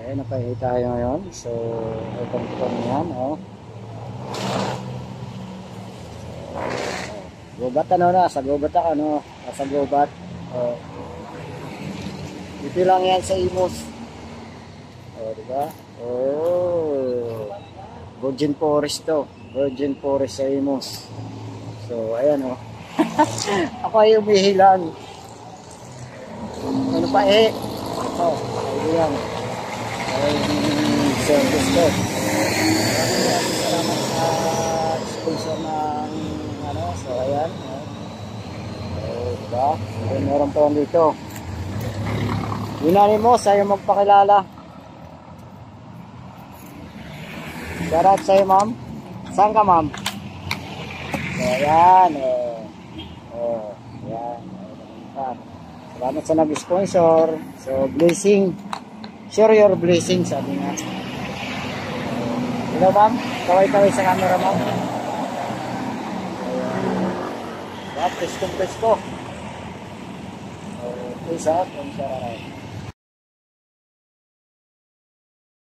Ayan, nakahihi tayo ngayon. So, itong yan, oh. Gubat ano na, sa gubat ako, ano, nasa gubat. Oh. Dito lang yan sa Imus. Oh, diba? Oh. Virgin Forest to. Virgin Forest sa Imus. So, ayan, oh. Ako ay umihilang. Ano pa eh? Ito, ayan. Ay, service ko. Maraming salamat sa sponsor ng ano, so ayan. So, diba? Meron pa lang dito. Unanimous, sa'yo magpakilala. Shoutout sa'yo, ma'am. Saan ka, ma'am? So, ayan. Ayan. Salamat sa nag-sponsor. So, blessing. Share your blessing, sabi nga. Hello, ma'am. Kaway-kaway sa camera, ma'am. Ayan. Presko. Please, ha. Kung siya